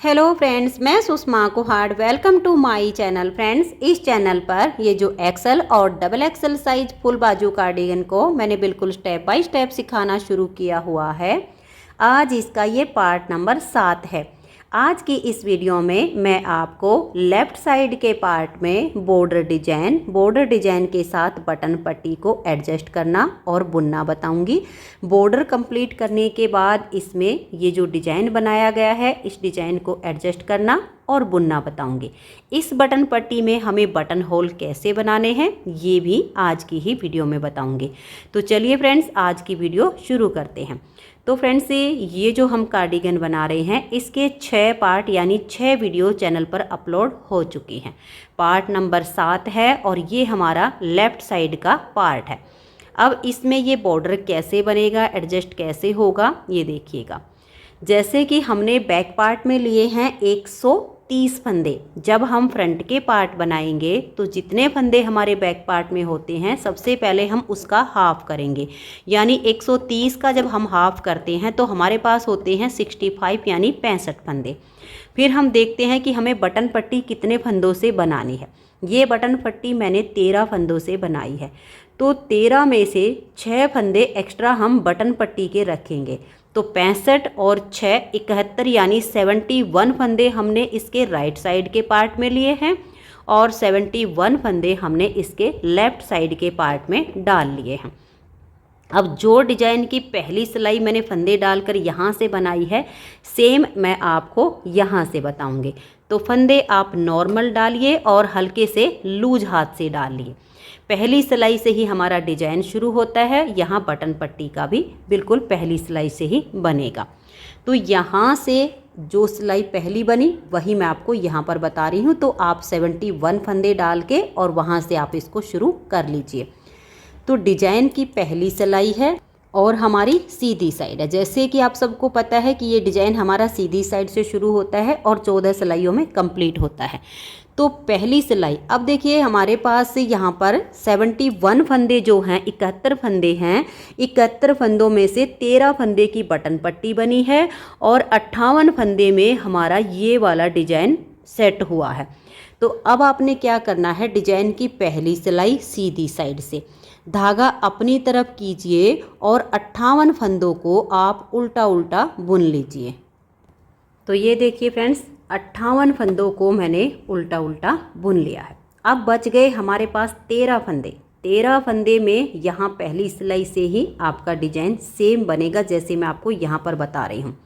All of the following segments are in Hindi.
हेलो फ्रेंड्स, मैं Sushma Kuhad. Welcome to my channel. Friends, इस चैनल पर ये जो एक्सेल और डबल एक्सेल साइज फुल बाजू कार्डिगन को मैंने बिल्कुल स्टेप बाय स्टेप सिखाना शुरू किया हुआ है। आज इसका ये पार्ट नंबर 7 है। आज की इस वीडियो में मैं आपको लेफ़्ट साइड के पार्ट में बॉर्डर डिजाइन के साथ बटन पट्टी को एडजस्ट करना और बुनना बताऊंगी। बॉर्डर कंप्लीट करने के बाद इसमें ये जो डिजाइन बनाया गया है, इस डिजाइन को एडजस्ट करना और बुनना बताऊंगी। इस बटन पट्टी में हमें बटन होल कैसे बनाने हैं, ये भी आज की ही वीडियो में बताऊंगी। तो चलिए फ्रेंड्स, आज की वीडियो शुरू करते हैं। तो फ्रेंड्स, ये जो हम कार्डिगन बना रहे हैं, इसके 6 पार्ट यानी 6 वीडियो चैनल पर अपलोड हो चुकी हैं। पार्ट नंबर 7 है और ये हमारा लेफ़्ट साइड का पार्ट है। अब इसमें ये बॉर्डर कैसे बनेगा, एडजस्ट कैसे होगा, ये देखिएगा। जैसे कि हमने बैक पार्ट में लिए हैं 130 फंदे। जब हम फ्रंट के पार्ट बनाएंगे तो जितने फंदे हमारे बैक पार्ट में होते हैं, सबसे पहले हम उसका हाफ करेंगे। यानी 130 का जब हम हाफ करते हैं तो हमारे पास होते हैं 65 यानी 65 फंदे। फिर हम देखते हैं कि हमें बटन पट्टी कितने फंदों से बनानी है। ये बटन पट्टी मैंने 13 फंदों से बनाई है। तो 13 में से 6 फंदे एक्स्ट्रा हम बटन पट्टी के रखेंगे। तो 65 और 6 71 यानी 71 फंदे हमने इसके राइट साइड के पार्ट में लिए हैं और 71 फंदे हमने इसके लेफ़्ट साइड के पार्ट में डाल लिए हैं। अब जो डिजाइन की पहली सिलाई मैंने फंदे डालकर यहाँ से बनाई है, सेम मैं आपको यहाँ से बताऊँगी। तो फंदे आप नॉर्मल डालिए और हल्के से लूज हाथ से डालिए। पहली सिलाई से ही हमारा डिजाइन शुरू होता है। यहाँ बटन पट्टी का भी बिल्कुल पहली सिलाई से ही बनेगा। तो यहाँ से जो सिलाई पहली बनी वही मैं आपको यहाँ पर बता रही हूँ। तो आप 71 फंदे डाल के और वहाँ से आप इसको शुरू कर लीजिए। तो डिजाइन की पहली सिलाई है और हमारी सीधी साइड है। जैसे कि आप सबको पता है कि ये डिजाइन हमारा सीधी साइड से शुरू होता है और 14 सिलाइयों में कंप्लीट होता है। तो पहली सिलाई, अब देखिए हमारे पास यहाँ पर 71 फंदे जो हैं, 71 फंदे हैं। 71 फंदों में से 13 फंदे की बटन पट्टी बनी है और 58 फंदे में हमारा ये वाला डिजाइन सेट हुआ है। तो अब आपने क्या करना है, डिजाइन की पहली सिलाई सीधी साइड से धागा अपनी तरफ कीजिए और 58 फंदों को आप उल्टा उल्टा बुन लीजिए। तो ये देखिए फ्रेंड्स, 58 फंदों को मैंने उल्टा उल्टा बुन लिया है। अब बच गए हमारे पास 13 फंदे। 13 फंदे में यहाँ पहली सिलाई से ही आपका डिजाइन सेम बनेगा जैसे मैं आपको यहाँ पर बता रही हूँ।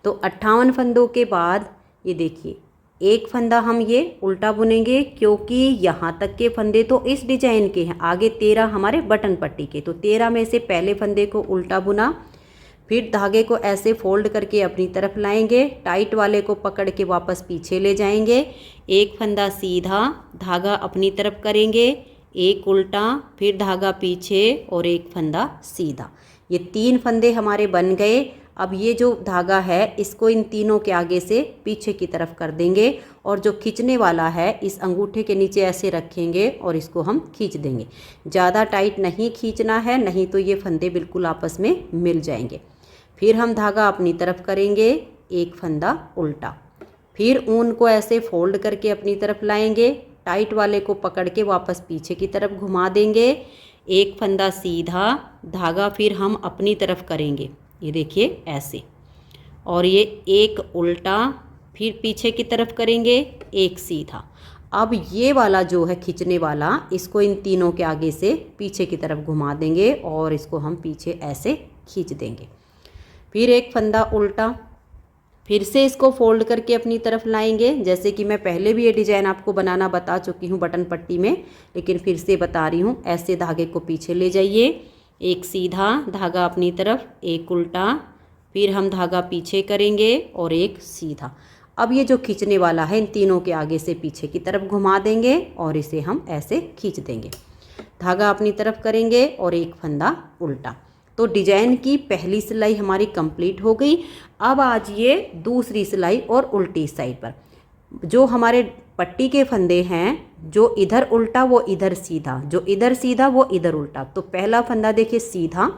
तो 58 फंदों के बाद ये देखिए, एक फंदा हम ये उल्टा बुनेंगे क्योंकि यहाँ तक के फंदे तो इस डिजाइन के हैं, आगे 13 हमारे बटन पट्टी के। तो 13 में से पहले फंदे को उल्टा बुना, फिर धागे को ऐसे फोल्ड करके अपनी तरफ लाएंगे, टाइट वाले को पकड़ के वापस पीछे ले जाएंगे। एक फंदा सीधा, धागा अपनी तरफ करेंगे, एक उल्टा, फिर धागा पीछे और एक फंदा सीधा। ये 3 फंदे हमारे बन गए। अब ये जो धागा है इसको इन तीनों के आगे से पीछे की तरफ कर देंगे और जो खींचने वाला है इस अंगूठे के नीचे ऐसे रखेंगे और इसको हम खींच देंगे। ज़्यादा टाइट नहीं खींचना है, नहीं तो ये फंदे बिल्कुल आपस में मिल जाएंगे। फिर हम धागा अपनी तरफ करेंगे, एक फंदा उल्टा, फिर ऊन को ऐसे फोल्ड करके अपनी तरफ लाएंगे, टाइट वाले को पकड़ के वापस पीछे की तरफ घुमा देंगे, एक फंदा सीधा, धागा फिर हम अपनी तरफ करेंगे, ये देखिए ऐसे, और ये एक उल्टा, फिर पीछे की तरफ करेंगे, एक सीधा। अब ये वाला जो है खींचने वाला, इसको इन तीनों के आगे से पीछे की तरफ घुमा देंगे और इसको हम पीछे ऐसे खींच देंगे। फिर एक फंदा उल्टा, फिर से इसको फोल्ड करके अपनी तरफ लाएंगे। जैसे कि मैं पहले भी ये डिज़ाइन आपको बनाना बता चुकी हूँ बटन पट्टी में, लेकिन फिर से बता रही हूँ। ऐसे धागे को पीछे ले जाइए, एक सीधा, धागा अपनी तरफ, एक उल्टा, फिर हम धागा पीछे करेंगे और एक सीधा। अब ये जो खींचने वाला है इन तीनों के आगे से पीछे की तरफ घुमा देंगे और इसे हम ऐसे खींच देंगे। धागा अपनी तरफ करेंगे और एक फंदा उल्टा। तो डिजाइन की पहली सिलाई हमारी कंप्लीट हो गई। अब आज ये दूसरी सिलाई और उल्टी साइड पर जो हमारे पट्टी के फंदे हैं, जो इधर उल्टा वो इधर सीधा, जो इधर सीधा वो इधर उल्टा। तो पहला फंदा देखिए सीधा,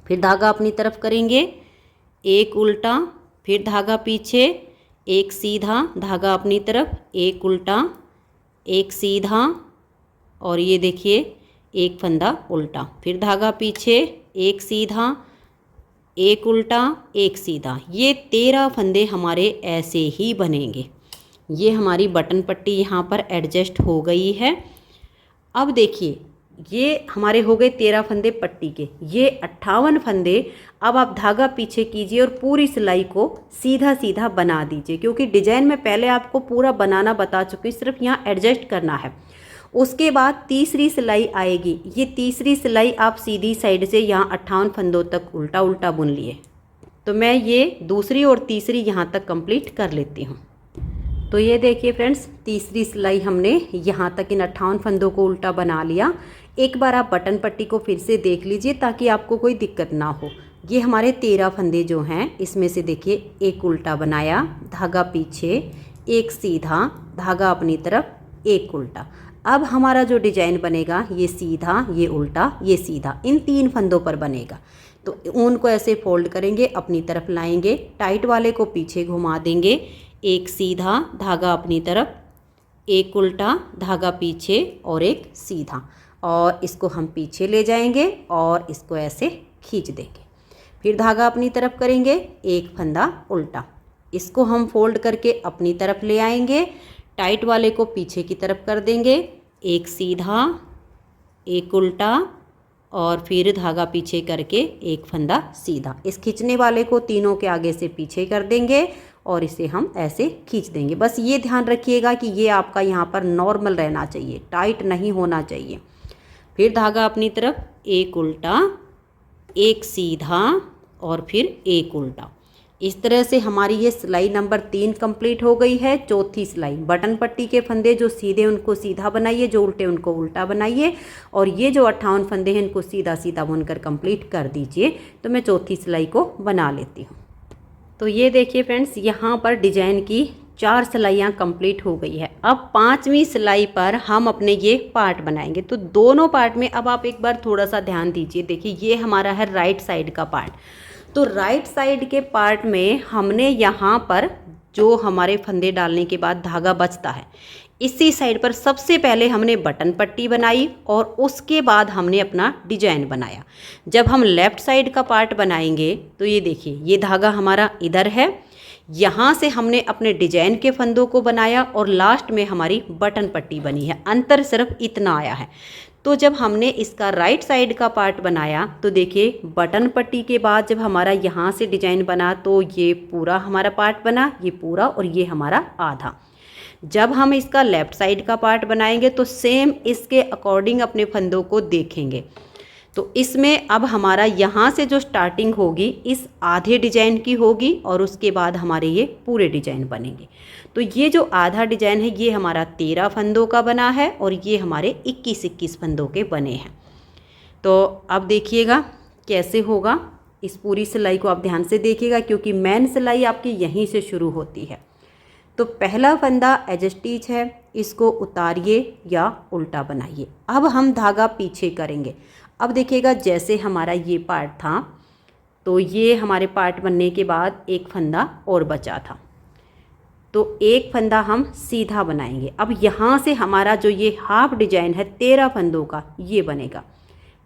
फिर धागा अपनी तरफ करेंगे, एक उल्टा, फिर धागा पीछे, एक सीधा धागा अपनी तरफ, एक उल्टा, एक सीधा, और ये देखिए एक फंदा उल्टा, फिर धागा पीछे, एक सीधा, एक उल्टा, एक सीधा। ये 13 फंदे हमारे ऐसे ही बनेंगे। ये हमारी बटन पट्टी यहाँ पर एडजस्ट हो गई है। अब देखिए ये हमारे हो गए 13 फंदे पट्टी के, ये 58 फंदे। अब आप धागा पीछे कीजिए और पूरी सिलाई को सीधा सीधा बना दीजिए, क्योंकि डिजाइन में पहले आपको पूरा बनाना बता चुकी, सिर्फ यहाँ एडजस्ट करना है। उसके बाद तीसरी सिलाई आएगी, ये तीसरी सिलाई आप सीधी साइड से यहाँ 58 फंदों तक उल्टा उल्टा बुन लिए। तो मैं ये दूसरी और तीसरी यहाँ तक कंप्लीट कर लेती हूँ। तो ये देखिए फ्रेंड्स, तीसरी सिलाई हमने यहाँ तक इन 58 फंदों को उल्टा बना लिया। एक बार आप बटन पट्टी को फिर से देख लीजिए ताकि आपको कोई दिक्कत ना हो। ये हमारे 13 फंदे जो हैं, इसमें से देखिए एक उल्टा बनाया, धागा पीछे, एक सीधा, धागा अपनी तरफ, एक उल्टा। अब हमारा जो डिजाइन बनेगा ये सीधा, ये उल्टा, ये सीधा, इन 3 फंदों पर बनेगा। तो ऊन को ऐसे फोल्ड करेंगे, अपनी तरफ लाएंगे, टाइट वाले को पीछे घुमा देंगे, एक सीधा धागा अपनी तरफ, एक उल्टा धागा पीछे और एक सीधा, और इसको हम पीछे ले जाएंगे और इसको ऐसे खींच देंगे। फिर धागा अपनी तरफ करेंगे, एक फंदा उल्टा, इसको हम फोल्ड करके अपनी तरफ ले आएंगे, टाइट वाले को पीछे की तरफ कर देंगे, एक सीधा, एक उल्टा, और फिर धागा पीछे करके एक फंदा सीधा। इस खींचने वाले को तीनों के आगे से पीछे कर देंगे और इसे हम ऐसे खींच देंगे। बस ये ध्यान रखिएगा कि ये आपका यहाँ पर नॉर्मल रहना चाहिए, टाइट नहीं होना चाहिए। फिर धागा अपनी तरफ, एक उल्टा, एक सीधा, और फिर एक उल्टा। इस तरह से हमारी ये सिलाई नंबर 3 कंप्लीट हो गई है। चौथी सिलाई, बटन पट्टी के फंदे जो सीधे उनको सीधा बनाइए, जो उल्टे उनको उल्टा बनाइए, और ये जो 58 फंदे हैं इनको सीधा सीधा बुनकर कंप्लीट कर दीजिए। तो मैं चौथी सिलाई को बना लेती हूँ। तो ये देखिए फ्रेंड्स, यहाँ पर डिजाइन की 4 सिलाइयाँ कंप्लीट हो गई है। अब 5वीं सिलाई पर हम अपने ये पार्ट बनाएंगे। तो दोनों पार्ट में अब आप एक बार थोड़ा सा ध्यान दीजिए। देखिए ये हमारा है राइट साइड का पार्ट। तो राइट साइड के पार्ट में हमने यहाँ पर जो हमारे फंदे डालने के बाद धागा बचता है, इसी साइड पर सबसे पहले हमने बटन पट्टी बनाई और उसके बाद हमने अपना डिजाइन बनाया। जब हम लेफ़्ट साइड का पार्ट बनाएंगे तो ये देखिए ये धागा हमारा इधर है, यहाँ से हमने अपने डिजाइन के फंदों को बनाया और लास्ट में हमारी बटन पट्टी बनी है। अंतर सिर्फ इतना आया है। तो जब हमने इसका राइट साइड का पार्ट बनाया तो देखिए बटन पट्टी के बाद जब हमारा यहाँ से डिजाइन बना तो ये पूरा हमारा पार्ट बना, ये पूरा, और ये हमारा आधा। जब हम इसका लेफ़्ट साइड का पार्ट बनाएंगे तो सेम इसके अकॉर्डिंग अपने फंदों को देखेंगे। तो इसमें अब हमारा यहाँ से जो स्टार्टिंग होगी इस आधे डिजाइन की होगी और उसके बाद हमारे ये पूरे डिजाइन बनेंगे। तो ये जो आधा डिजाइन है ये हमारा 13 फंदों का बना है और ये हमारे 21 फंदों के बने हैं। तो अब देखिएगा कैसे होगा, इस पूरी सिलाई को आप ध्यान से देखिएगा क्योंकि मेन सिलाई आपकी यहीं से शुरू होती है। तो पहला फंदा एज स्टिच है, इसको उतारिए या उल्टा बनाइए। अब हम धागा पीछे करेंगे। अब देखिएगा जैसे हमारा ये पार्ट था तो ये हमारे पार्ट बनने के बाद एक फंदा और बचा था, तो एक फंदा हम सीधा बनाएंगे। अब यहाँ से हमारा जो ये हाफ डिजाइन है 13 फंदों का ये बनेगा।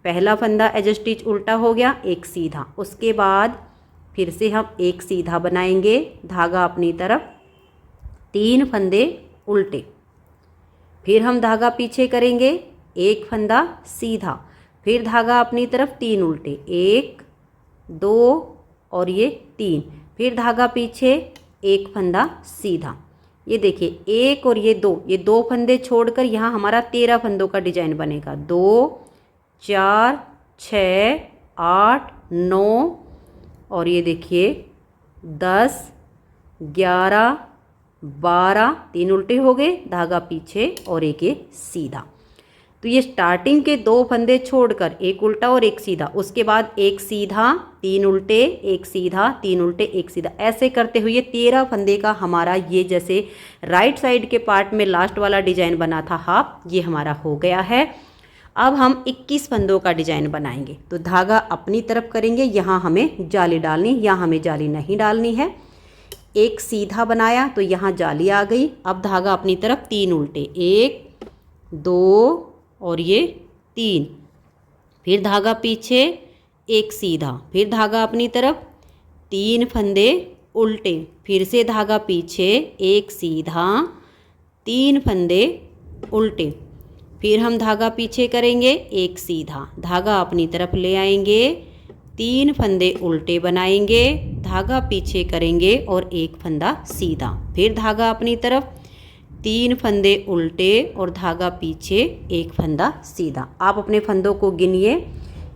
पहला फंदा एज स्टिच उल्टा हो गया, एक सीधा, उसके बाद फिर से हम एक सीधा बनाएंगे, धागा अपनी तरफ, 3 फंदे उल्टे, फिर हम धागा पीछे करेंगे, एक फंदा सीधा, फिर धागा अपनी तरफ, 3 उल्टे, 1 2 और ये 3, फिर धागा पीछे, एक फंदा सीधा। ये देखिए एक और ये 2, ये 2 फंदे छोड़कर यहाँ हमारा 13 फंदों का डिजाइन बनेगा। 2 4 6 8 9 और ये देखिए 10 11 12, 3 उल्टे हो गए, धागा पीछे और एक ये सीधा। तो ये स्टार्टिंग के 2 फंदे छोड़कर एक उल्टा और एक सीधा, उसके बाद एक सीधा, 3 उल्टे, एक सीधा, 3 उल्टे, एक सीधा, ऐसे करते हुए 13 फंदे का हमारा ये जैसे राइट साइड के पार्ट में लास्ट वाला डिजाइन बना था हाफ, ये हमारा हो गया है। अब हम 21 फंदों का डिजाइन बनाएंगे। तो धागा अपनी तरफ करेंगे, यहाँ हमें जाली डालनी, यहाँ हमें जाली नहीं डालनी है। एक सीधा बनाया तो यहाँ जाली आ गई। अब धागा अपनी तरफ 3 उल्टे, 1 2 और ये 3, फिर धागा पीछे, एक सीधा, फिर धागा अपनी तरफ, 3 फंदे उल्टे, फिर से धागा पीछे, एक सीधा, 3 फंदे उल्टे, फिर हम धागा पीछे करेंगे, एक सीधा, धागा अपनी तरफ ले आएंगे, 3 फंदे उल्टे बनाएंगे, धागा पीछे करेंगे और एक फंदा सीधा, फिर धागा अपनी तरफ, 3 फंदे उल्टे और धागा पीछे, एक फंदा सीधा। आप अपने फंदों को गिनिए।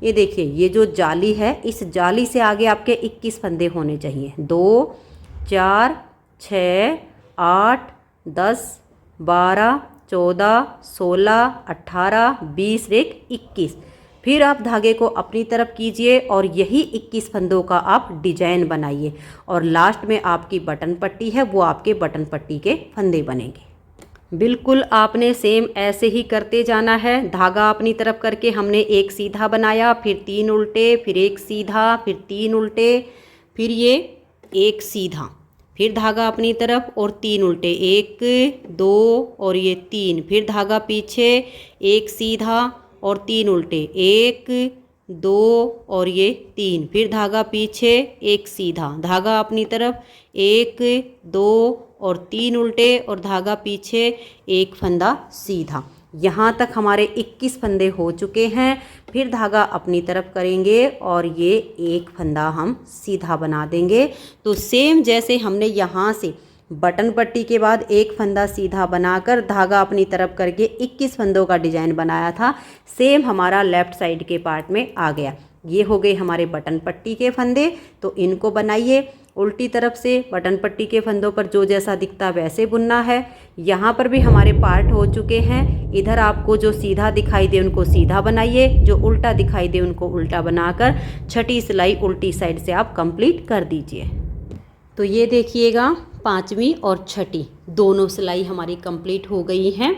ये देखिए, ये जो जाली है, इस जाली से आगे आपके 21 फंदे होने चाहिए। 2 4 6 8 10 12 14 16 18 20 21। फिर आप धागे को अपनी तरफ कीजिए और यही 21 फंदों का आप डिजाइन बनाइए और लास्ट में आपकी बटन पट्टी है वो आपके बटन पट्टी के फंदे बनेंगे। बिल्कुल आपने सेम ऐसे ही करते जाना है। धागा अपनी तरफ करके हमने एक सीधा बनाया, फिर 3 उल्टे, फिर एक सीधा, फिर 3 उल्टे, फिर ये एक सीधा, फिर धागा अपनी तरफ और 3 उल्टे, 1 2 और ये 3, फिर धागा पीछे, एक सीधा और 3 उल्टे, 1 2 और ये 3, फिर धागा पीछे, एक सीधा, धागा अपनी तरफ, 1 2 और 3 उल्टे और धागा पीछे, एक फंदा सीधा। यहाँ तक हमारे 21 फंदे हो चुके हैं। फिर धागा अपनी तरफ करेंगे और ये एक फंदा हम सीधा बना देंगे। तो सेम जैसे हमने यहाँ से बटन पट्टी के बाद एक फंदा सीधा बनाकर धागा अपनी तरफ करके 21 फंदों का डिजाइन बनाया था, सेम हमारा लेफ्ट साइड के पार्ट में आ गया। ये हो गए हमारे बटन पट्टी के फंदे। तो इनको बनाइए उल्टी तरफ से। बटन पट्टी के फंदों पर जो जैसा दिखता वैसे बुनना है। यहाँ पर भी हमारे पार्ट हो चुके हैं। इधर आपको जो सीधा दिखाई दे उनको सीधा बनाइए, जो उल्टा दिखाई दे उनको उल्टा बनाकर छठी सिलाई उल्टी साइड से आप कंप्लीट कर दीजिए। तो ये देखिएगा, 5वीं और छठी दोनों सिलाई हमारी कंप्लीट हो गई हैं।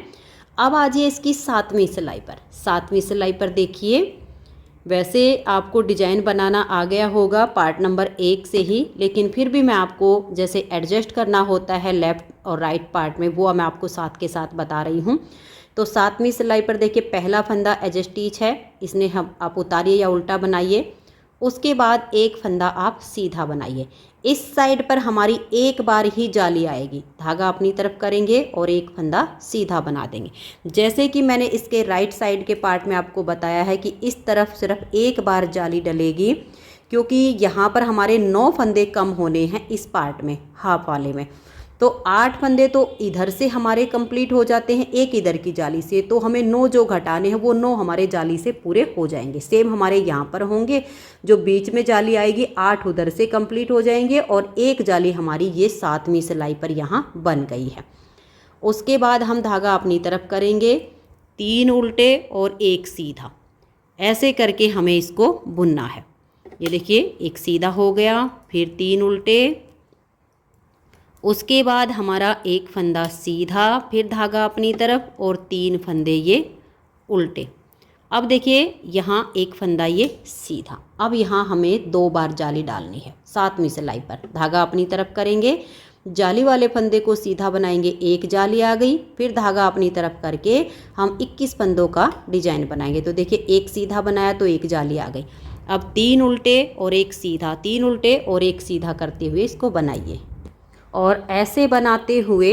अब आ जाइए इसकी 7वीं सिलाई पर। 7वीं सिलाई पर देखिए, वैसे आपको डिजाइन बनाना आ गया होगा पार्ट नंबर 1 से ही, लेकिन फिर भी मैं आपको जैसे एडजस्ट करना होता है लेफ़्ट और राइट पार्ट में, वो मैं आपको साथ के साथ बता रही हूँ। तो 7वीं सिलाई पर देखिए, पहला फंदा एज स्टिच है, इसने हम आप उतारिए या उल्टा बनाइए। उसके बाद एक फंदा आप सीधा बनाइए। इस साइड पर हमारी एक बार ही जाली आएगी, धागा अपनी तरफ करेंगे और एक फंदा सीधा बना देंगे। जैसे कि मैंने इसके राइट साइड के पार्ट में आपको बताया है कि इस तरफ सिर्फ एक बार जाली डलेगी, क्योंकि यहाँ पर हमारे 9 फंदे कम होने हैं इस पार्ट में, हाफ वाले में। तो 8 फंदे तो इधर से हमारे कंप्लीट हो जाते हैं एक इधर की जाली से, तो हमें 9 जो घटाने हैं वो 9 हमारे जाली से पूरे हो जाएंगे। सेम हमारे यहाँ पर होंगे, जो बीच में जाली आएगी 8 उधर से कंप्लीट हो जाएंगे और एक जाली हमारी ये 7वीं सिलाई पर यहाँ बन गई है। उसके बाद हम धागा अपनी तरफ करेंगे, 3 उल्टे और एक सीधा, ऐसे करके हमें इसको बुनना है। ये देखिए, एक सीधा हो गया, फिर 3 उल्टे, उसके बाद हमारा एक फंदा सीधा, फिर धागा अपनी तरफ और 3 फंदे ये उल्टे। अब देखिए, यहाँ एक फंदा ये सीधा। अब यहाँ हमें 2 बार जाली डालनी है 7वीं सिलाई पर। धागा अपनी तरफ करेंगे, जाली वाले फंदे को सीधा बनाएंगे, एक जाली आ गई, फिर धागा अपनी तरफ करके हम 21 फंदों का डिजाइन बनाएंगे। तो देखिए, एक सीधा बनाया तो एक जाली आ गई। अब 3 उल्टे और एक सीधा, 3 उल्टे और एक सीधा करते हुए इसको बनाइए और ऐसे बनाते हुए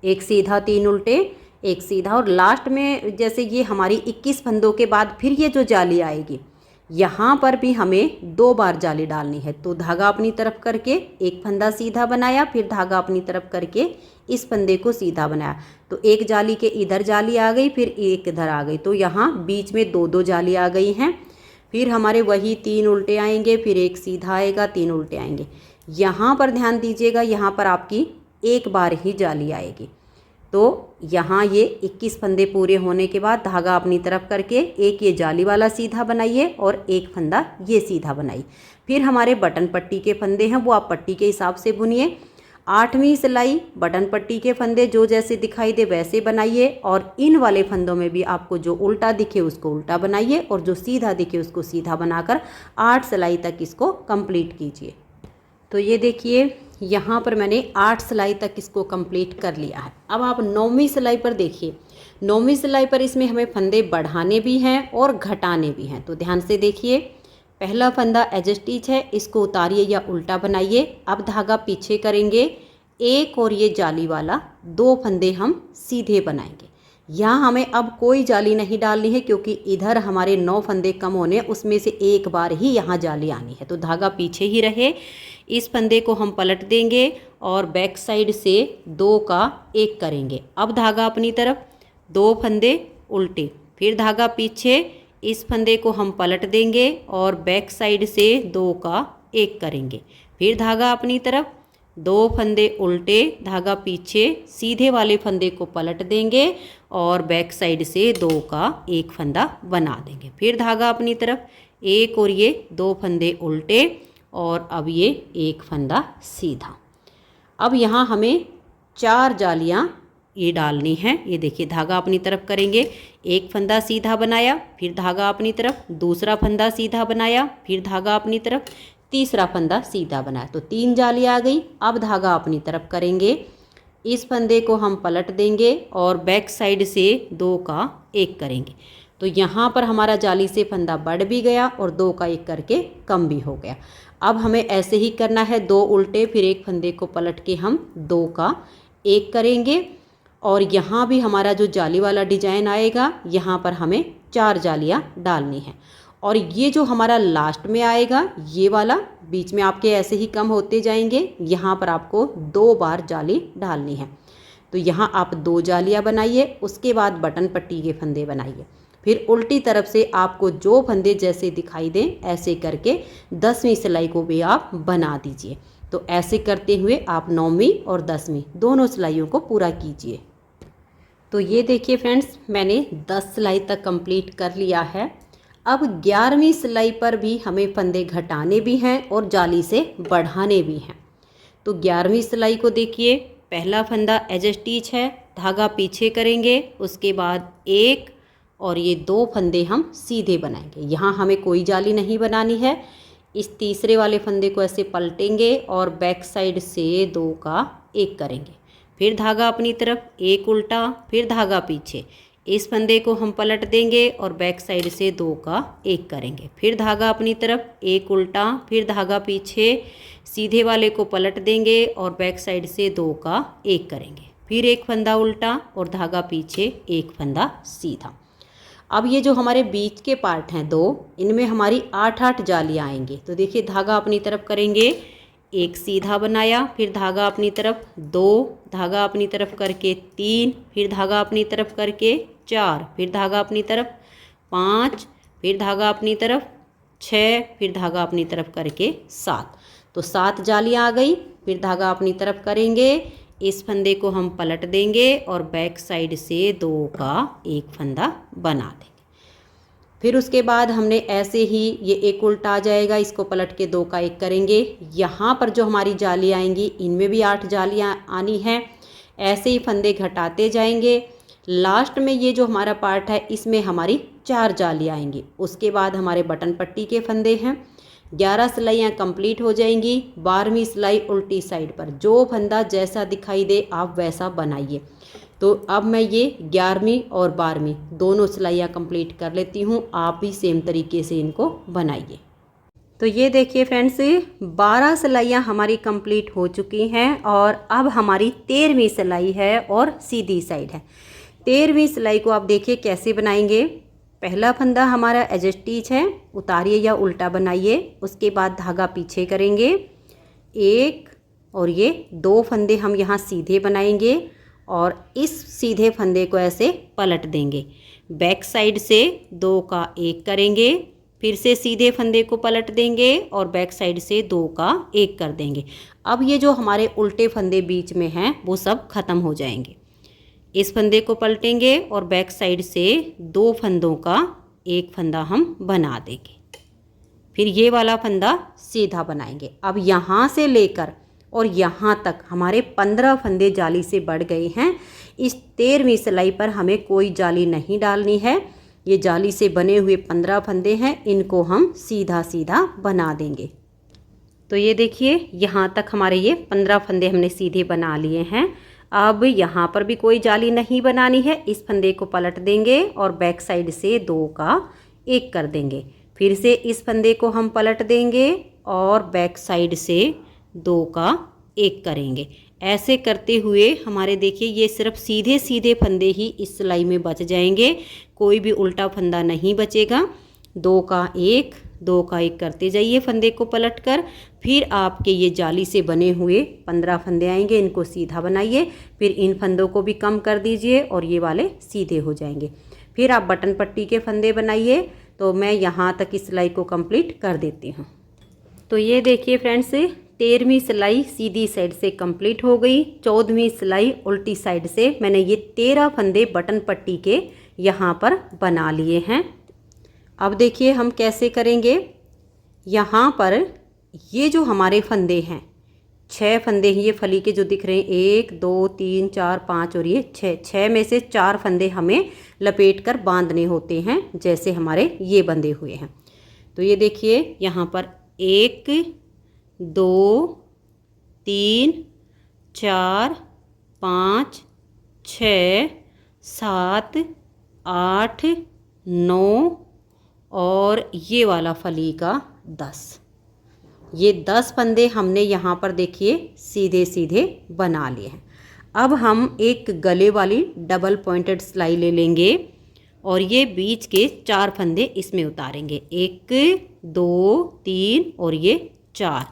एक सीधा, 3 उल्टे, एक सीधा, और लास्ट में जैसे ये हमारी 21 फंदों के बाद फिर ये जो जाली आएगी, यहाँ पर भी हमें 2 बार जाली डालनी है। तो धागा अपनी तरफ करके एक फंदा सीधा बनाया, फिर धागा अपनी तरफ करके इस फंदे को सीधा बनाया, तो एक जाली के इधर जाली आ गई, फिर एक इधर आ गई, तो यहाँ बीच में 2-2 जाली आ गई हैं। फिर हमारे वही 3 उल्टे आएंगे, फिर एक सीधा आएगा, 3 उल्टे आएंगे। यहाँ पर ध्यान दीजिएगा, यहाँ पर आपकी एक बार ही जाली आएगी। तो यहाँ ये 21 फंदे पूरे होने के बाद धागा अपनी तरफ करके एक ये जाली वाला सीधा बनाइए और एक फंदा ये सीधा बनाइए। फिर हमारे बटन पट्टी के फंदे हैं, वो आप पट्टी के हिसाब से बुनिए। 8वीं सिलाई बटन पट्टी के फंदे जो जैसे दिखाई दे वैसे बनाइए, और इन वाले फंदों में भी आपको जो उल्टा दिखे उसको उल्टा बनाइए और जो सीधा दिखे उसको सीधा बनाकर 8 सिलाई तक इसको कंप्लीट कीजिए। तो ये देखिए, यहाँ पर मैंने 8 सिलाई तक इसको कंप्लीट कर लिया है। अब आप 9वीं सिलाई पर देखिए, 9वीं सिलाई पर इसमें हमें फंदे बढ़ाने भी हैं और घटाने भी हैं। तो ध्यान से देखिए, पहला फंदा एज स्टिच है, इसको उतारिए या उल्टा बनाइए। अब धागा पीछे करेंगे, एक और ये जाली वाला 2 फंदे हम सीधे बनाएंगे। यहाँ हमें अब कोई जाली नहीं डालनी है, क्योंकि इधर हमारे 9 फंदे कम होने, उसमें से एक बार ही यहाँ जाली आनी है। तो धागा पीछे ही रहे, इस फंदे को हम पलट देंगे और बैक साइड से 2 का 1 करेंगे। अब धागा अपनी तरफ, 2 फंदे उल्टे, फिर धागा पीछे, इस फंदे को हम पलट देंगे और बैक साइड से 2 का 1 करेंगे। फिर धागा अपनी तरफ, 2 फंदे उल्टे, धागा पीछे, सीधे वाले फंदे को पलट देंगे और बैक साइड से 2 का 1 फंदा बना देंगे। फिर धागा अपनी तरफ, एक और ये 2 फंदे उल्टे और अब ये 1 फंदा सीधा। अब यहाँ हमें 4 जालियाँ ये डालनी है। ये देखिए, धागा अपनी तरफ करेंगे, 1 फंदा सीधा बनाया, फिर धागा अपनी तरफ, दूसरा फंदा सीधा बनाया, फिर धागा अपनी तरफ, तीसरा फंदा सीधा बनाया। तो 3 जाली आ गई। अब धागा अपनी तरफ करेंगे, इस फंदे को हम पलट देंगे और बैक साइड से 2 का 1 करेंगे। तो यहाँ पर हमारा जाली से फंदा बढ़ भी गया और 2 का 1 करके कम भी हो गया। अब हमें ऐसे ही करना है, 2 उल्टे, फिर 1 फंदे को पलट के हम 2 का 1 करेंगे। और यहाँ भी हमारा जो जाली वाला डिजाइन आएगा, यहाँ पर हमें 4 जालियाँ डालनी हैं। और ये जो हमारा लास्ट में आएगा, ये वाला बीच में आपके ऐसे ही कम होते जाएंगे, यहाँ पर आपको 2 बार जाली डालनी है। तो यहाँ आप 2 जालियाँ बनाइए, उसके बाद बटन पट्टी के फंदे बनाइए। फिर उल्टी तरफ से आपको जो फंदे जैसे दिखाई दें, ऐसे करके 10वीं सिलाई को भी आप बना दीजिए। तो ऐसे करते हुए आप 9वीं और 10वीं दोनों सिलाइयों को पूरा कीजिए। तो ये देखिए फ्रेंड्स, मैंने 10 सिलाई तक कंप्लीट कर लिया है। अब 11वीं सिलाई पर भी हमें फंदे घटाने भी हैं और जाली से बढ़ाने भी हैं। तो 11वीं सिलाई को देखिए, पहला फंदा एज स्टिच है, धागा पीछे करेंगे, उसके बाद 1 और ये 2 फंदे हम सीधे बनाएंगे। यहाँ हमें कोई जाली नहीं बनानी है। इस तीसरे वाले फंदे को ऐसे पलटेंगे और बैक साइड से 2 का 1 करेंगे। फिर धागा अपनी तरफ, 1 उल्टा, फिर धागा पीछे, इस फंदे को हम पलट देंगे और बैक साइड से 2 का 1 करेंगे। फिर धागा अपनी तरफ, 1 उल्टा, फिर धागा पीछे, सीधे वाले को पलट देंगे और बैक साइड से 2 का 1 करेंगे। फिर 1 फंदा उल्टा और धागा पीछे, 1 फंदा सीधा। अब ये जो हमारे बीच के पार्ट हैं 2, इनमें हमारी 8-8 जालियाँ आएंगी। तो देखिए, धागा अपनी तरफ करेंगे, 1 सीधा बनाया, फिर धागा अपनी तरफ 2, धागा अपनी तरफ करके 3, फिर धागा अपनी तरफ करके 4, फिर धागा अपनी तरफ 5, फिर धागा अपनी तरफ 6, फिर धागा अपनी तरफ करके 7। तो 7 जालियाँ आ गई। फिर धागा अपनी तरफ करेंगे, इस फंदे को हम पलट देंगे और बैक साइड से 2 का 1 फंदा बना देंगे। फिर उसके बाद हमने ऐसे ही ये 1 उल्टा आ जाएगा, इसको पलट के 2 का 1 करेंगे। यहाँ पर जो हमारी जाली आएंगी, इनमें भी 8 जालियाँ आनी हैं। ऐसे ही फंदे घटाते जाएंगे। लास्ट में ये जो हमारा पार्ट है, इसमें हमारी 4 जालियाँ आएंगी। उसके बाद हमारे बटन पट्टी के फंदे हैं। 11 सिलाइयाँ कंप्लीट हो जाएंगी। 12वीं सिलाई उल्टी साइड पर, जो फंदा जैसा दिखाई दे आप वैसा बनाइए। तो अब मैं ये 11वीं और 12वीं दोनों सिलाइयाँ कंप्लीट कर लेती हूँ। आप भी सेम तरीके से इनको बनाइए। तो ये देखिए फ्रेंड्स, 12 सिलाइयाँ हमारी कंप्लीट हो चुकी हैं और अब हमारी 13वीं सिलाई है और सीधी साइड है। 13वीं सिलाई को आप देखिए कैसे बनाएंगे। पहला फंदा हमारा एज स्टिच है, उतारिए या उल्टा बनाइए। उसके बाद धागा पीछे करेंगे, 1 और ये 2 फंदे हम यहाँ सीधे बनाएंगे और इस सीधे फंदे को ऐसे पलट देंगे। बैक साइड से 2 का 1 करेंगे, फिर से सीधे फंदे को पलट देंगे और बैक साइड से 2 का 1 कर देंगे। अब ये जो हमारे उल्टे फंदे बीच में हैं वो सब ख़त्म हो जाएंगे। इस फंदे को पलटेंगे और बैक साइड से 2 फंदों का 1 फंदा हम बना देंगे। फिर ये वाला फंदा सीधा बनाएंगे। अब यहाँ से लेकर और यहाँ तक हमारे 15 फंदे जाली से बढ़ गए हैं। इस 13वीं सिलाई पर हमें कोई जाली नहीं डालनी है। ये जाली से बने हुए 15 फंदे हैं, इनको हम सीधा सीधा बना देंगे। तो ये देखिए यहाँ तक हमारे ये 15 फंदे हमने सीधे बना लिए हैं। अब यहाँ पर भी कोई जाली नहीं बनानी है, इस फंदे को पलट देंगे और बैक साइड से 2 का 1 कर देंगे। फिर से इस फंदे को हम पलट देंगे और बैक साइड से 2 का 1 करेंगे। ऐसे करते हुए हमारे देखिए ये सिर्फ सीधे सीधे फंदे ही इस सिलाई में बच जाएंगे, कोई भी उल्टा फंदा नहीं बचेगा। 2 का 1, 2 का 1 करते जाइए फंदे को पलट कर। फिर आपके ये जाली से बने हुए 15 फंदे आएंगे, इनको सीधा बनाइए। फिर इन फंदों को भी कम कर दीजिए और ये वाले सीधे हो जाएंगे। फिर आप बटन पट्टी के फंदे बनाइए। तो मैं यहाँ तक इस सिलाई को कंप्लीट कर देती हूँ। तो ये देखिए फ्रेंड्स, 13वीं सिलाई सीधी साइड से कंप्लीट हो गई। 14वीं सिलाई उल्टी साइड से मैंने ये 13 फंदे बटन पट्टी के यहाँ पर बना लिए हैं। अब देखिए हम कैसे करेंगे। यहाँ पर ये जो हमारे फंदे हैं, 6 फंदे हैं ये फली के जो दिख रहे हैं, 1 2 3 4 5 और ये 6 में से 4 फंदे हमें लपेट कर बांधने होते हैं, जैसे हमारे ये बंधे हुए हैं। तो ये देखिए यहाँ पर 1 2 3 4 5 6 7 8 9 और ये वाला फली का 10। ये 10 फंदे हमने यहाँ पर देखिए सीधे सीधे बना लिए हैं। अब हम एक गले वाली डबल पॉइंटेड सिलाई ले लेंगे और ये बीच के 4 फंदे इसमें उतारेंगे, 1 2 3 और ये 4।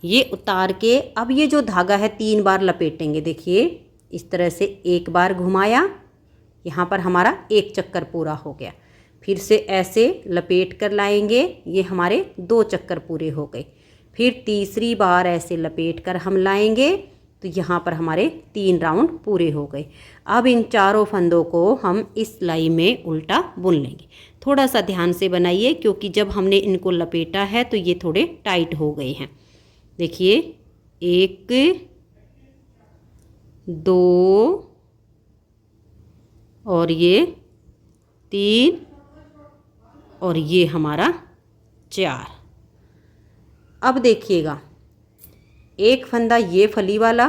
ये उतार के अब ये जो धागा है 3 बार लपेटेंगे। देखिए इस तरह से 1 बार घुमाया, यहाँ पर हमारा 1 चक्कर पूरा हो गया। फिर से ऐसे लपेट कर लाएंगे, ये हमारे 2 चक्कर पूरे हो गए। फिर तीसरी बार ऐसे लपेट कर हम लाएंगे तो यहाँ पर हमारे 3 राउंड पूरे हो गए। अब इन चारों फंदों को हम इस सिलाई में उल्टा बुन लेंगे। थोड़ा सा ध्यान से बनाइए क्योंकि जब हमने इनको लपेटा है तो ये थोड़े टाइट हो गए हैं। देखिए 1 2 और ये 3 और ये हमारा 4। अब देखिएगा एक फंदा ये फली वाला,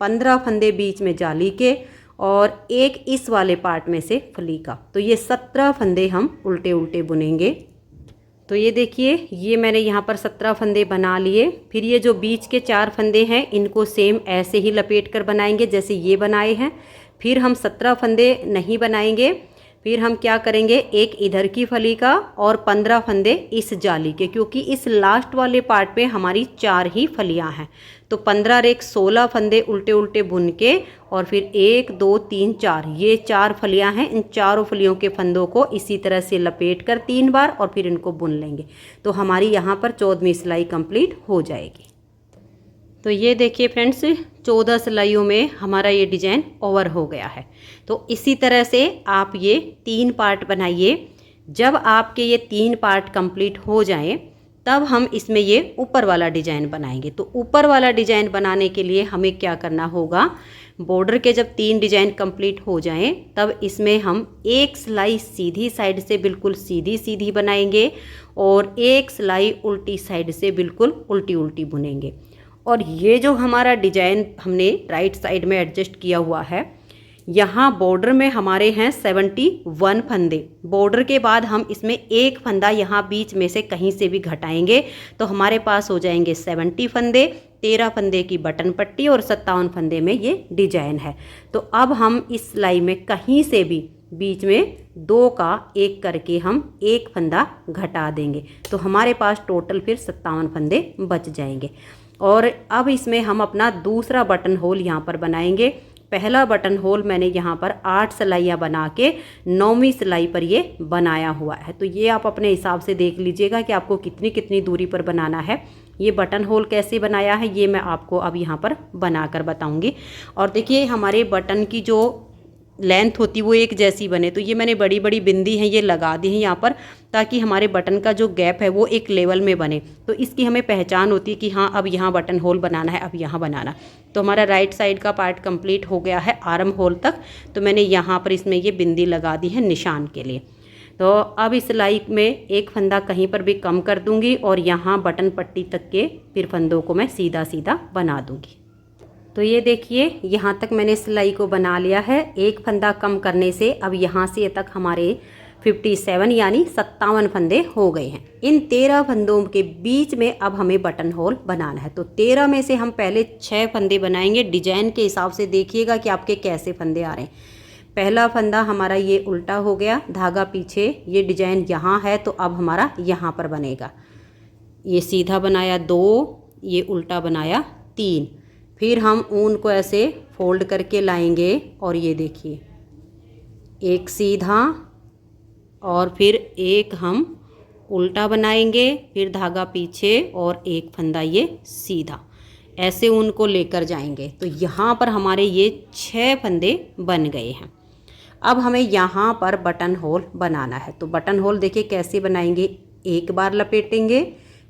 15 फंदे बीच में जाली के और एक इस वाले पार्ट में से फली का, तो ये 17 फंदे हम उल्टे उल्टे बुनेंगे। तो ये देखिए ये मैंने यहाँ पर 17 फंदे बना लिए। फिर ये जो बीच के 4 फंदे हैं इनको सेम ऐसे ही लपेट कर बनाएंगे जैसे ये बनाए हैं। फिर हम 17 फंदे नहीं बनाएंगे, फिर हम क्या करेंगे, एक इधर की फली का और 15 फंदे इस जाली के, क्योंकि इस लास्ट वाले पार्ट पे हमारी 4 ही फलियां हैं। तो 15 और 1 16 फंदे उल्टे उल्टे बुन के और फिर 1 2 3 4 ये 4 फलियां हैं। इन चारों फलियों के फंदों को इसी तरह से लपेट कर 3 बार और फिर इनको बुन लेंगे। तो हमारी यहाँ पर 14वीं सिलाई कंप्लीट हो जाएगी। तो ये देखिए फ्रेंड्स 14 सिलाइयों में हमारा ये डिजाइन ओवर हो गया है। तो इसी तरह से आप ये 3 पार्ट बनाइए। जब आपके ये 3 पार्ट कंप्लीट हो जाएं तब हम इसमें ये ऊपर वाला डिजाइन बनाएंगे। तो ऊपर वाला डिजाइन बनाने के लिए हमें क्या करना होगा, बॉर्डर के जब 3 डिजाइन कंप्लीट हो जाएं तब इसमें हम एक सिलाई सीधी साइड से बिल्कुल सीधी सीधी बनाएंगे और एक सिलाई उल्टी साइड से बिल्कुल उल्टी उल्टी बुनेंगे। और ये जो हमारा डिजाइन हमने राइट साइड में एडजस्ट किया हुआ है, यहाँ बॉर्डर में हमारे हैं 71 फंदे। बॉर्डर के बाद हम इसमें एक फंदा यहाँ बीच में से कहीं से भी घटाएंगे तो हमारे पास हो जाएंगे 70 फंदे। 13 फंदे की बटन पट्टी और 57 फंदे में ये डिजाइन है। तो अब हम इस सिलाई में कहीं से भी बीच में 2 का 1 करके हम एक फंदा घटा देंगे तो हमारे पास टोटल फिर 57 फंदे बच जाएंगे। और अब इसमें हम अपना दूसरा बटन होल यहाँ पर बनाएंगे। पहला बटन होल मैंने यहाँ पर 8 सिलाइयाँ बना के 9वीं सिलाई पर ये बनाया हुआ है। तो ये आप अपने हिसाब से देख लीजिएगा कि आपको कितनी कितनी दूरी पर बनाना है। ये बटन होल कैसे बनाया है ये मैं आपको अब यहाँ पर बनाकर बताऊँगी। और देखिए हमारे बटन की जो लेंथ होती वो एक जैसी बने, तो ये मैंने बड़ी बड़ी बिंदी हैं ये लगा दी हैं यहाँ पर, ताकि हमारे बटन का जो गैप है वो एक लेवल में बने। तो इसकी हमें पहचान होती है कि हाँ अब यहाँ बटन होल बनाना है, अब यहाँ बनाना। तो हमारा राइट साइड का पार्ट कंप्लीट हो गया है आर्म होल तक। तो मैंने यहाँ पर इसमें ये बिंदी लगा दी है निशान के लिए। तो अब इस सिलाई में एक फंदा कहीं पर भी कम कर दूंगी और यहाँ बटन पट्टी तक के फिर फंदों को मैं सीधा सीधा बना दूंगी। तो ये देखिए यहाँ तक मैंने सिलाई को बना लिया है। एक फंदा कम करने से अब यहाँ से तक हमारे 57 यानी 57 फंदे हो गए हैं। इन 13 फंदों के बीच में अब हमें बटन होल बनाना है। तो 13 में से हम पहले 6 फंदे बनाएंगे। डिजाइन के हिसाब से देखिएगा कि आपके कैसे फंदे आ रहे हैं। पहला फंदा हमारा ये उल्टा हो गया, धागा पीछे, ये डिजाइन यहाँ है तो अब हमारा यहाँ पर बनेगा। ये सीधा बनाया 2, ये उल्टा बनाया 3। फिर हम ऊन को ऐसे फोल्ड करके लाएंगे और ये देखिए एक सीधा और फिर एक हम उल्टा बनाएंगे, फिर धागा पीछे और एक फंदा ये सीधा, ऐसे ऊन को लेकर जाएंगे। तो यहाँ पर हमारे ये 6 फंदे बन गए हैं। अब हमें यहाँ पर बटन होल बनाना है। तो बटन होल देखिए कैसे बनाएंगे। एक बार लपेटेंगे,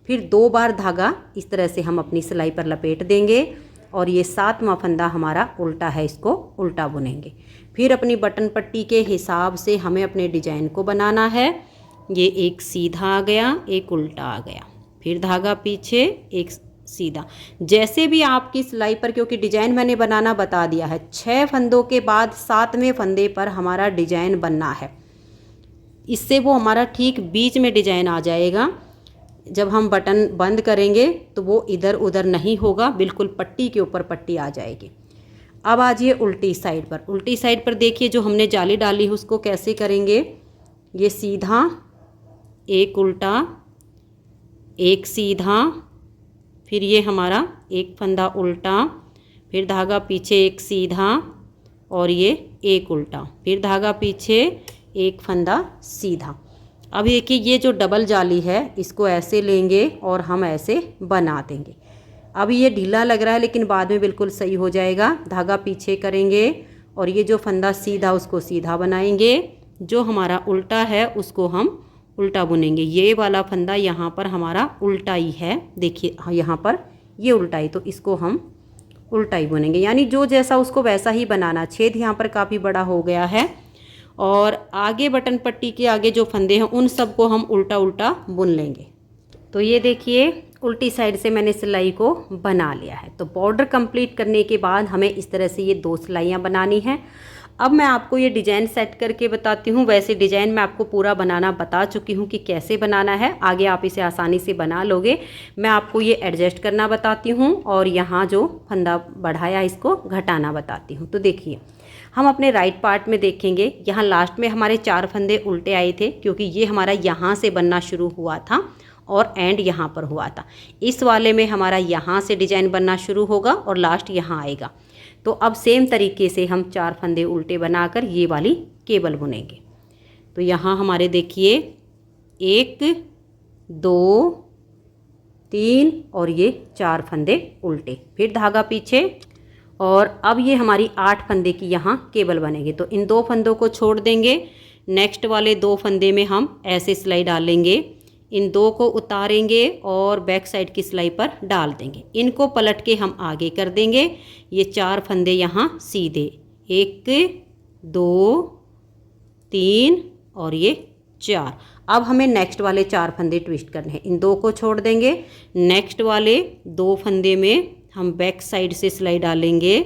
फिर 2 बार धागा इस तरह से हम अपनी सिलाई पर लपेट देंगे और ये 7वां फंदा हमारा उल्टा है, इसको उल्टा बुनेंगे। फिर अपनी बटन पट्टी के हिसाब से हमें अपने डिजाइन को बनाना है। ये एक सीधा आ गया, एक उल्टा आ गया, फिर धागा पीछे, एक सीधा। जैसे भी आपकी सिलाई पर, क्योंकि डिजाइन मैंने बनाना बता दिया है, 6 फंदों के बाद 7वें फंदे पर हमारा डिजाइन बनना है। इससे वो हमारा ठीक बीच में डिजाइन आ जाएगा। जब हम बटन बंद करेंगे तो वो इधर उधर नहीं होगा, बिल्कुल पट्टी के ऊपर पट्टी आ जाएगी। अब आ जाइए उल्टी साइड पर। उल्टी साइड पर देखिए जो हमने जाली डाली है उसको कैसे करेंगे। ये सीधा, एक उल्टा, एक सीधा, फिर ये हमारा एक फंदा उल्टा, फिर धागा पीछे एक सीधा और ये एक उल्टा, फिर धागा पीछे एक फंदा सीधा। अब देखिए ये जो डबल जाली है इसको ऐसे लेंगे और हम ऐसे बना देंगे। अब ये ढीला लग रहा है लेकिन बाद में बिल्कुल सही हो जाएगा। धागा पीछे करेंगे और ये जो फंदा सीधा उसको सीधा बनाएंगे, जो हमारा उल्टा है उसको हम उल्टा बुनेंगे। ये वाला फंदा यहाँ पर हमारा उल्टा ही है, देखिए यहाँ पर ये उल्टा ही, तो इसको हम उल्टा ही बुनेंगे। यानी जो जैसा उसको वैसा ही बनाना। छेद यहाँ पर काफ़ी बड़ा हो गया है और आगे बटन पट्टी के आगे जो फंदे हैं उन सबको हम उल्टा उल्टा बुन लेंगे। तो ये देखिए उल्टी साइड से मैंने सिलाई को बना लिया है। तो बॉर्डर कंप्लीट करने के बाद हमें इस तरह से ये 2 सिलाइयाँ बनानी हैं। अब मैं आपको ये डिज़ाइन सेट करके बताती हूँ। वैसे डिज़ाइन मैं आपको पूरा बनाना बता चुकी हूँ कि कैसे बनाना है, आगे आप इसे आसानी से बना लोगे। मैं आपको ये एडजस्ट करना बताती हूँ और यहाँ जो फंदा बढ़ाया इसको घटाना बताती हूँ। तो देखिए हम अपने राइट पार्ट में देखेंगे, यहाँ लास्ट में हमारे 4 फंदे उल्टे आए थे क्योंकि ये हमारा यहाँ से बनना शुरू हुआ था और एंड यहाँ पर हुआ था। इस वाले में हमारा यहाँ से डिजाइन बनना शुरू होगा और लास्ट यहाँ आएगा। तो अब सेम तरीके से हम 4 फंदे उल्टे बनाकर ये वाली केबल बुनेंगे। तो यहाँ हमारे देखिए 1 2 3 और ये 4 फंदे उल्टे, फिर धागा पीछे और अब ये हमारी 8 फंदे की यहाँ केबल बनेगी। तो इन 2 फंदों को छोड़ देंगे, नेक्स्ट वाले 2 फंदे में हम ऐसे सिलाई डालेंगे, इन 2 को उतारेंगे और बैक साइड की सिलाई पर डाल देंगे। इनको पलट के हम आगे कर देंगे। ये 4 फंदे यहाँ सीधे, 1 2 3 और ये 4। अब हमें नेक्स्ट वाले 4 फंदे ट्विस्ट करने हैं। इन 2 को छोड़ देंगे, नेक्स्ट वाले 2 फंदे में हम बैक साइड से सिलाई डालेंगे।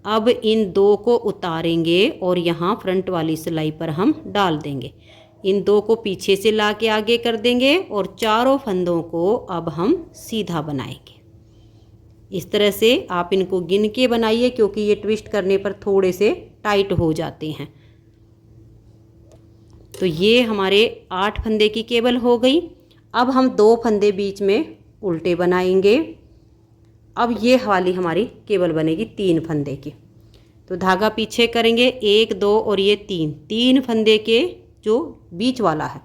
अब इन 2 को उतारेंगे और यहाँ फ्रंट वाली सिलाई पर हम डाल देंगे। इन 2 को पीछे से ला के आगे कर देंगे और चारों फंदों को अब हम सीधा बनाएंगे। इस तरह से आप इनको गिन के बनाइए क्योंकि ये ट्विस्ट करने पर थोड़े से टाइट हो जाते हैं। तो ये हमारे 8 फंदे की केबल हो गई। अब हम 2 फंदे बीच में उल्टे बनाएंगे। अब ये वाली हमारी केबल बनेगी 3 फंदे की। तो धागा पीछे करेंगे, 1 2 और ये 3 फंदे के जो बीच वाला है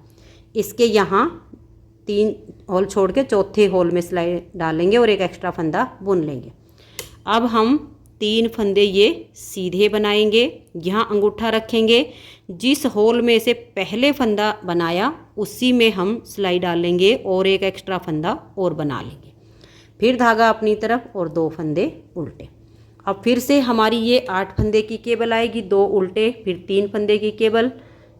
इसके यहाँ 3 होल छोड़ के चौथे होल में सिलाई डालेंगे और एक एक्स्ट्रा फंदा बुन लेंगे। अब हम 3 फंदे ये सीधे बनाएंगे, यहाँ अंगूठा रखेंगे, जिस होल में से पहले फंदा बनाया उसी में हम सिलाई डालेंगे और एक एक्स्ट्रा फंदा और बना लेंगे। फिर धागा अपनी तरफ और 2 फंदे उल्टे। अब फिर से हमारी ये 8 फंदे की केबल आएगी, 2 उल्टे, फिर 3 फंदे की केबल,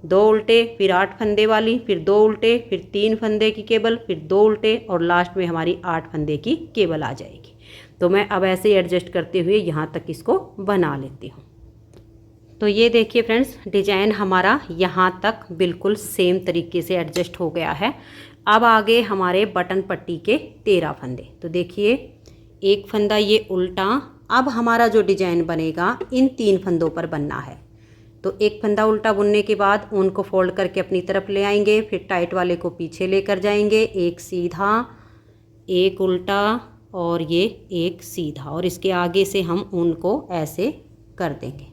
2 उल्टे, फिर 8 फंदे वाली, फिर 2 उल्टे, फिर 3 फंदे की केबल, फिर 2 उल्टे और लास्ट में हमारी 8 फंदे की केबल आ जाएगी। तो मैं अब ऐसे ही एडजस्ट करते हुए यहाँ तक इसको बना लेती हूँ। तो ये देखिए फ्रेंड्स, डिजाइन हमारा यहाँ तक बिल्कुल सेम तरीके से एडजस्ट हो गया है। अब आगे हमारे बटन पट्टी के 13 फंदे। तो देखिए, एक फंदा ये उल्टा। अब हमारा जो डिजाइन बनेगा इन 3 फंदों पर बनना है। तो एक फंदा उल्टा बुनने के बाद ऊन को फोल्ड करके अपनी तरफ ले आएंगे, फिर टाइट वाले को पीछे लेकर जाएंगे, एक सीधा, एक उल्टा और ये एक सीधा, और इसके आगे से हम ऊन को ऐसे कर देंगे।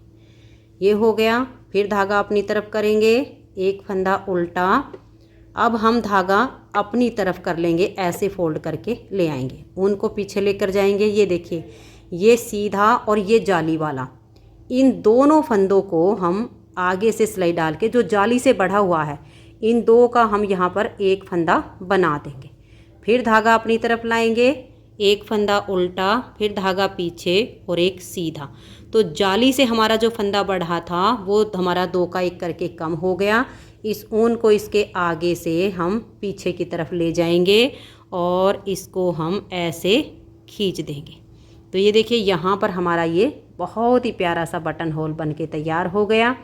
ये हो गया। फिर धागा अपनी तरफ करेंगे, एक फंदा उल्टा। अब हम धागा अपनी तरफ कर लेंगे, ऐसे फोल्ड करके ले आएंगे, ऊन को पीछे लेकर जाएंगे। ये देखिए, ये सीधा और ये जाली वाला, इन दोनों फंदों को हम आगे से सिलाई डाल के, जो जाली से बढ़ा हुआ है, इन दो का हम यहाँ पर एक फंदा बना देंगे। फिर धागा अपनी तरफ लाएंगे, एक फंदा उल्टा, फिर धागा पीछे और एक सीधा। तो जाली से हमारा जो फंदा बढ़ा था वो हमारा 2 का 1 करके कम हो गया। इस ऊन को इसके आगे से हम पीछे की तरफ ले जाएंगे और इसको हम ऐसे खींच देंगे। तो ये देखिए, यहाँ पर हमारा ये बहुत ही प्यारा सा बटन होल बन के तैयार हो गया।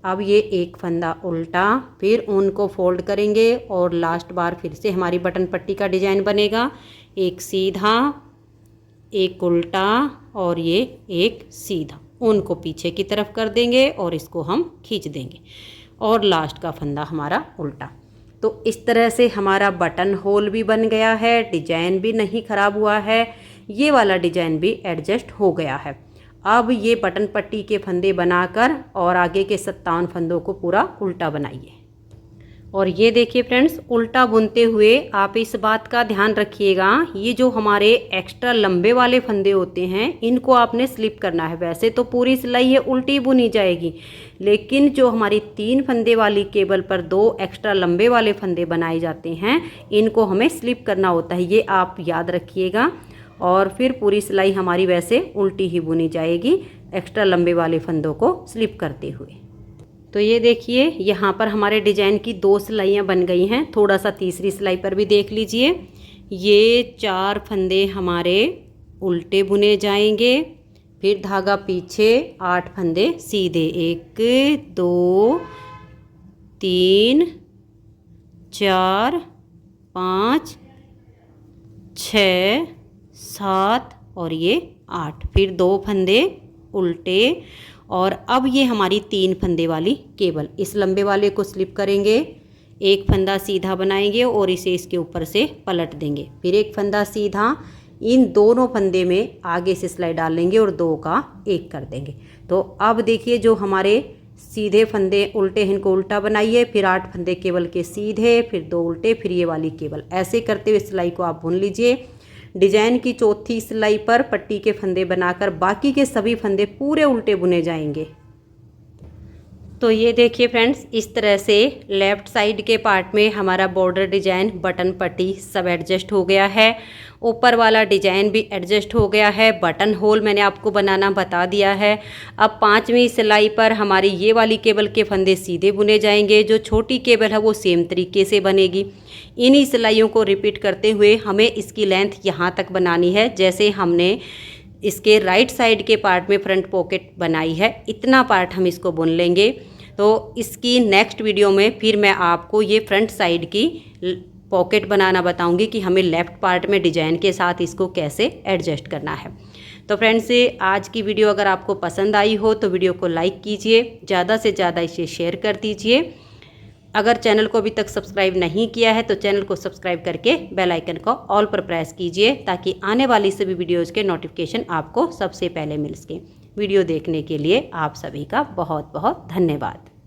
अब ये एक फंदा उल्टा, फिर ऊन को फोल्ड करेंगे और लास्ट बार फिर से हमारी बटन पट्टी का डिजाइन बनेगा। एक सीधा, एक उल्टा और ये एक सीधा, ऊन को पीछे की तरफ कर देंगे और इसको हम खींच देंगे और लास्ट का फंदा हमारा उल्टा। तो इस तरह से हमारा बटन होल भी बन गया है, डिजाइन भी नहीं ख़राब हुआ है, ये वाला डिजाइन भी एडजस्ट हो गया है। अब ये बटन पट्टी के फंदे बनाकर और आगे के 57 फंदों को पूरा उल्टा बनाइए। और ये देखिए फ्रेंड्स, उल्टा बुनते हुए आप इस बात का ध्यान रखिएगा, ये जो हमारे एक्स्ट्रा लंबे वाले फंदे होते हैं इनको आपने स्लिप करना है। वैसे तो पूरी सिलाई ये उल्टी बुनी जाएगी, लेकिन जो हमारी 3 फंदे वाली केबल पर 2 एक्स्ट्रा लंबे वाले फंदे बनाए जाते हैं, इनको हमें स्लिप करना होता है, ये आप याद रखिएगा। और फिर पूरी सिलाई हमारी वैसे उल्टी ही बुनी जाएगी, एक्स्ट्रा लंबे वाले फंदों को स्लिप करते हुए। तो ये देखिए, यहाँ पर हमारे डिजाइन की 2 सिलाइयाँ बन गई हैं। थोड़ा सा तीसरी सिलाई पर भी देख लीजिए। ये 4 फंदे हमारे उल्टे बुने जाएंगे, फिर धागा पीछे, 8 फंदे सीधे, 1 2 3 4 5 6 7 और ये 8, फिर 2 फंदे उल्टे। और अब ये हमारी 3 फंदे वाली केबल, इस लंबे वाले को स्लिप करेंगे, एक फंदा सीधा बनाएंगे और इसे इसके ऊपर से पलट देंगे, फिर एक फंदा सीधा, इन दोनों फंदे में आगे से सिलाई डाल लेंगे और 2 का 1 कर देंगे। तो अब देखिए, जो हमारे सीधे फंदे उल्टे हैं इनको उल्टा बनाइए, फिर 8 फंदे केबल के सीधे, फिर 2 उल्टे, फिर ये वाली केबल, ऐसे करते हुए सिलाई को आप बुन लीजिए। डिजाइन की चौथी सिलाई पर पट्टी के फंदे बनाकर बाकी के सभी फंदे पूरे उल्टे बुने जाएंगे। तो ये देखिए फ्रेंड्स, इस तरह से लेफ़्ट साइड के पार्ट में हमारा बॉर्डर डिजाइन, बटन पट्टी सब एडजस्ट हो गया है। ऊपर वाला डिजाइन भी एडजस्ट हो गया है, बटन होल मैंने आपको बनाना बता दिया है। अब 5वीं सिलाई पर हमारी ये वाली केबल के फंदे सीधे बुने जाएंगे, जो छोटी केबल है वो सेम तरीके से बनेगी। इन्हीं सिलाइयों को रिपीट करते हुए हमें इसकी लेंथ यहाँ तक बनानी है, जैसे हमने इसके राइट साइड के पार्ट में फ्रंट पॉकेट बनाई है, इतना पार्ट हम इसको बुन लेंगे। तो इसकी नेक्स्ट वीडियो में फिर मैं आपको ये फ्रंट साइड की पॉकेट बनाना बताऊंगी कि हमें लेफ़्ट पार्ट में डिजाइन के साथ इसको कैसे एडजस्ट करना है। तो फ्रेंड्स, आज की वीडियो अगर आपको पसंद आई हो तो वीडियो को लाइक कीजिए, ज़्यादा से ज़्यादा इसे शेयर कर दीजिए। अगर चैनल को अभी तक सब्सक्राइब नहीं किया है तो चैनल को सब्सक्राइब करके बेल आइकन को ऑल पर प्रेस कीजिए, ताकि आने वाली सभी वीडियोज़ के नोटिफिकेशन आपको सबसे पहले मिल सके। वीडियो देखने के लिए आप सभी का बहुत बहुत धन्यवाद।